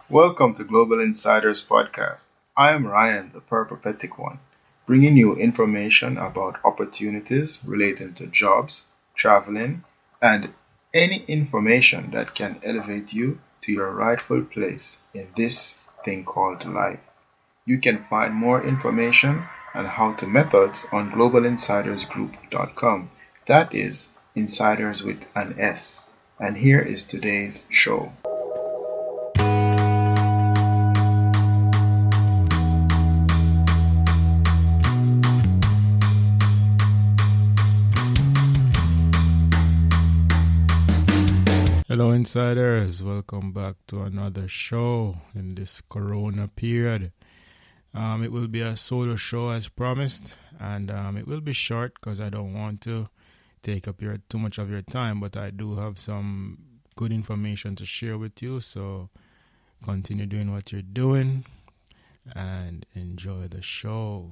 Welcome to Global Insiders Podcast. I am Ryan, the Peripatetic One, bringing you information about opportunities relating to jobs, traveling, and any information that can elevate you to your rightful place in this thing called life. You can find more information and how-to methods on globalinsidersgroup.com. That is insiders with an S. And here is today's show. Hello, insiders. Welcome back to another show in this Corona period. It will be a solo show as promised, and it will be short because I don't want to take up too much of your time, but I do have some good information to share with you. So continue doing what you're doing and enjoy the show.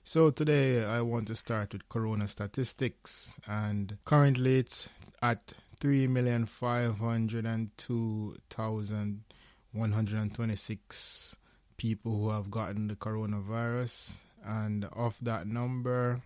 So today I want to start with Corona statistics, and currently it's at 3,502,126 people who have gotten the coronavirus, and of that number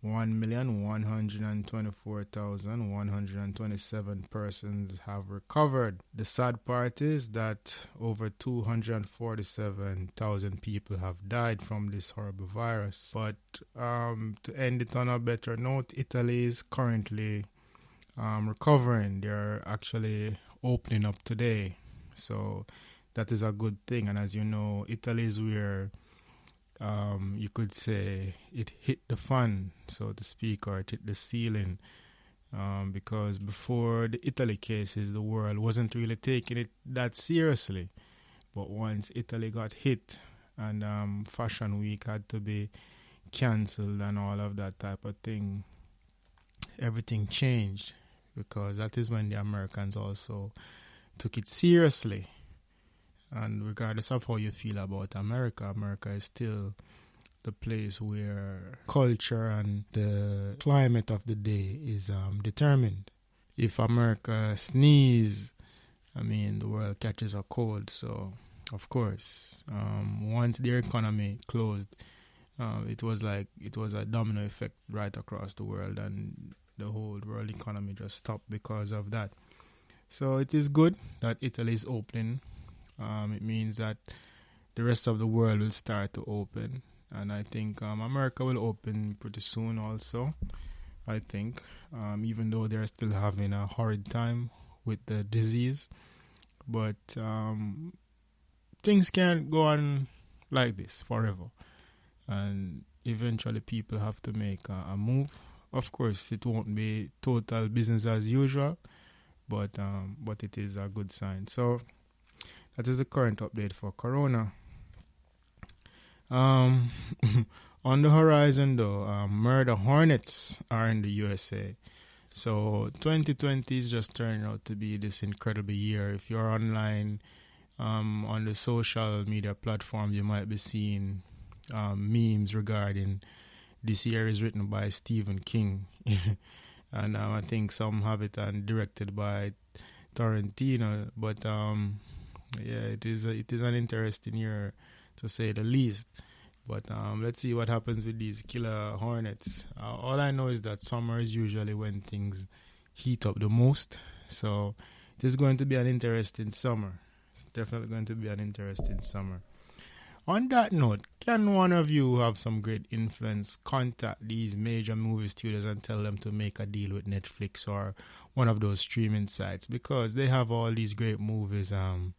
1,124,127 persons have recovered. The sad part is that over 247,000 people have died from this horrible virus. But to end it on a better note, Italy is currently recovering. They're actually opening up today, so that is a good thing. And as you know, Italy is where you could say it hit the fan, so to speak, or it hit the ceiling, because before the Italy cases, the world wasn't really taking it that seriously. But once Italy got hit and Fashion Week had to be cancelled and all of that type of thing, everything changed, because that is when the Americans also took it seriously. And regardless of how you feel about America, America is still the place where culture and the climate of the day is determined. If America sneezes, the world catches a cold. So, of course, once their economy closed, it was a domino effect right across the world, and the whole world economy just stopped because of that. So it is good that Italy is opening. It means that the rest of the world will start to open, and I think America will open pretty soon also, I think, even though they're still having a horrid time with the disease. But things can't go on like this forever, and eventually people have to make a move. Of course, it won't be total business as usual, but it is a good sign. So that is the current update for Corona. On the horizon, though, murder hornets are in the USA. So 2020 is just turning out to be this incredible year. If you're online on the social media platform, you might be seeing memes regarding this year is written by Stephen King. And I think some have it directed by Tarantino. But it is an interesting year, to say the least. But let's see what happens with these killer hornets. All I know is that summer is usually when things heat up the most. So it is going to be an interesting summer. It's definitely going to be an interesting summer. On that note, can one of you who have some great influence contact these major movie studios and tell them to make a deal with Netflix or one of those streaming sites? Because they have all these great movies in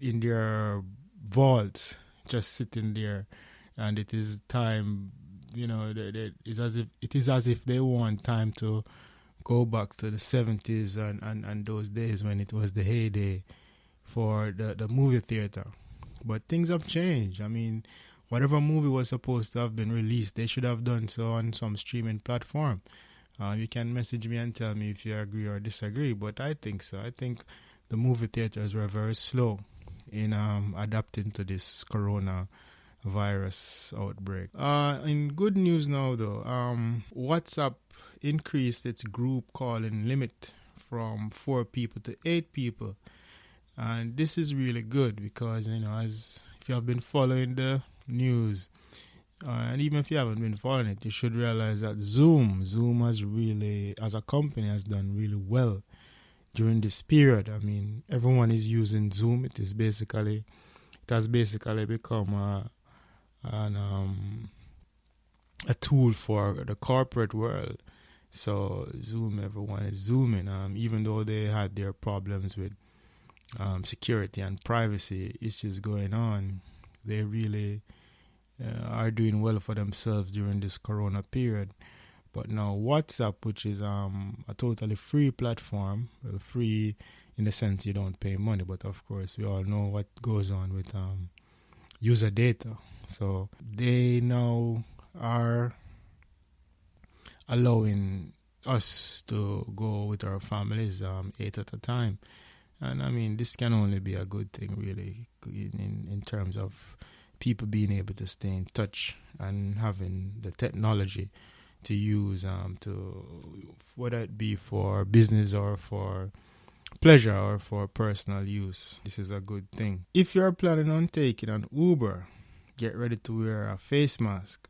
their vaults, just sitting there, and it is time, it is as if they want time to go back to the 70s and those days when it was the heyday for the movie theater. But things have changed. Whatever movie was supposed to have been released, they should have done so on some streaming platform. You can message me and tell me if you agree or disagree, but I think so. I think the movie theaters were very slow in adapting to this coronavirus outbreak. In good news now, though, WhatsApp increased its group calling limit from 4 people to 8 people. And this is really good because, as if you have been following the news, and even if you haven't been following it, you should realize that Zoom has really, as a company, has done really well during this period. I mean, everyone is using Zoom. It has basically become a tool for the corporate world. So Zoom, everyone is Zooming. Even though they had their problems with security and privacy issues going on, they really are doing well for themselves during this corona period. But now WhatsApp, which is a totally free platform, well, free in the sense you don't pay money, but of course we all know what goes on with user data. So they now are allowing us to go with our families 8 at a time. And I mean, this can only be a good thing, really, in terms of people being able to stay in touch and having the technology to use to, whether it be for business or for pleasure or for personal use. This is a good thing. If you're planning on taking an Uber, get ready to wear a face mask.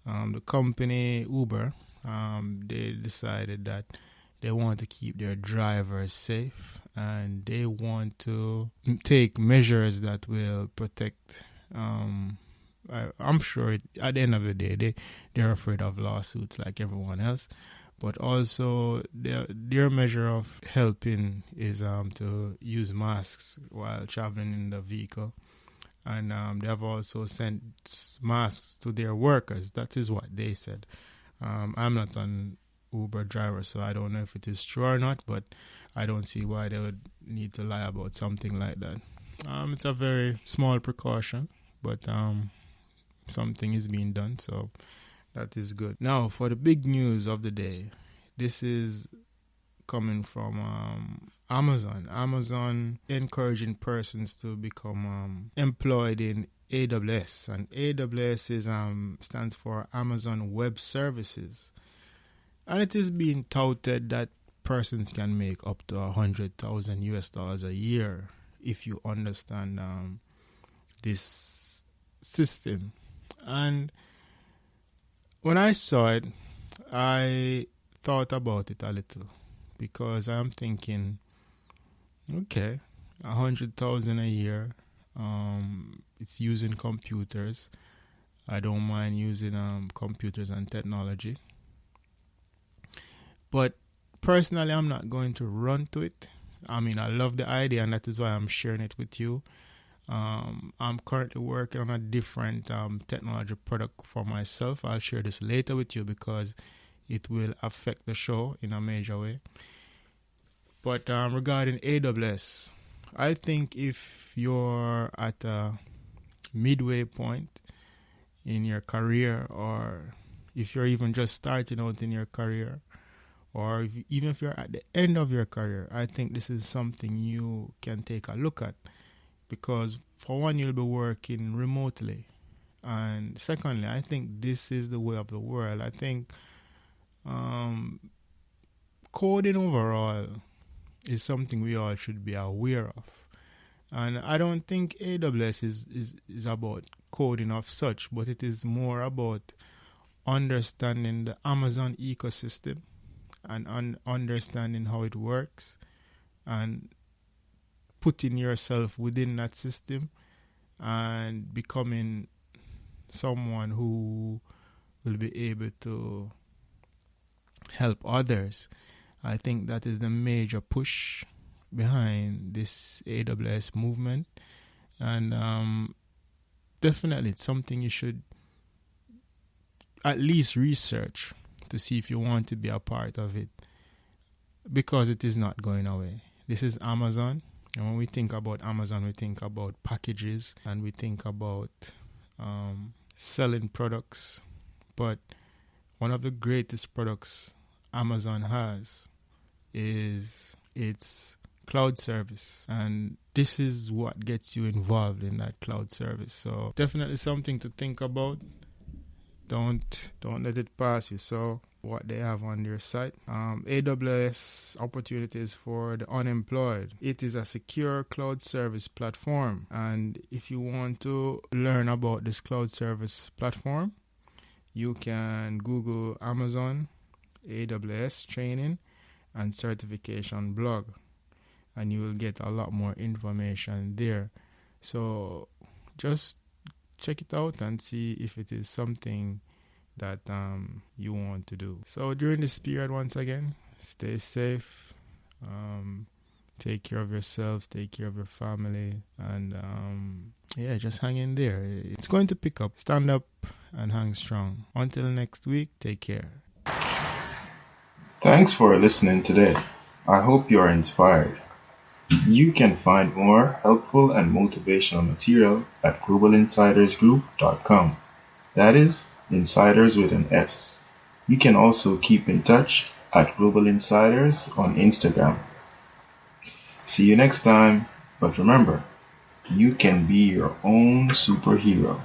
The company Uber, they decided that they want to keep their drivers safe and they want to take measures that will protect. I'm sure at the end of the day, they're afraid of lawsuits like everyone else. But also, their measure of helping is to use masks while traveling in the vehicle. And they have also sent masks to their workers. That is what they said. I'm not an Uber driver, so I don't know if it is true or not, but I don't see why they would need to lie about something like that. It's a very small precaution, but something is being done, so that is good. Now, for the big news of the day, this is coming from Amazon. Amazon encouraging persons to become employed in AWS, and AWS is stands for Amazon Web Services, and it is being touted that persons can make up to $100,000 a year if you understand this system. And when I saw it, I thought about it a little because I'm thinking, okay, 100,000 a year. It's using computers. I don't mind using computers and technology, but personally, I'm not going to run to it. I mean, I love the idea, and that is why I'm sharing it with you. I'm currently working on a different technology product for myself. I'll share this later with you because it will affect the show in a major way. But regarding AWS, I think if you're at a midway point in your career, or if you're even just starting out in your career, or even if you're at the end of your career, I think this is something you can take a look at. Because for one, you'll be working remotely. And secondly, I think this is the way of the world. I think coding overall is something we all should be aware of. And I don't think AWS is about coding of such, but it is more about understanding the Amazon ecosystem and understanding how it works and putting yourself within that system and becoming someone who will be able to help others. I think that is the major push behind this AWS movement, and definitely it's something you should at least research to see if you want to be a part of it, because it is not going away. This is Amazon. And when we think about Amazon, we think about packages and we think about selling products. But one of the greatest products Amazon has is its cloud service. And this is what gets you involved in that cloud service. So definitely something to think about. Don't let it pass you. So what they have on their site, AWS opportunities for the unemployed. It is a secure cloud service platform, and if you want to learn about this cloud service platform, you can Google Amazon AWS training and certification blog, and you will get a lot more information there. So just check it out and see if it is something that you want to do. So during this period, once again, stay safe, take care of yourselves, take care of your family, and just hang in there. It's going to pick up. Stand up and hang strong. Until next week, take care. Thanks for listening today. I hope you are inspired. You can find more helpful and motivational material at globalinsidersgroup.com. That is, insiders with an S. You can also keep in touch at Global Insiders on Instagram. See you next time, but remember, you can be your own superhero.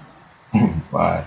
Bye.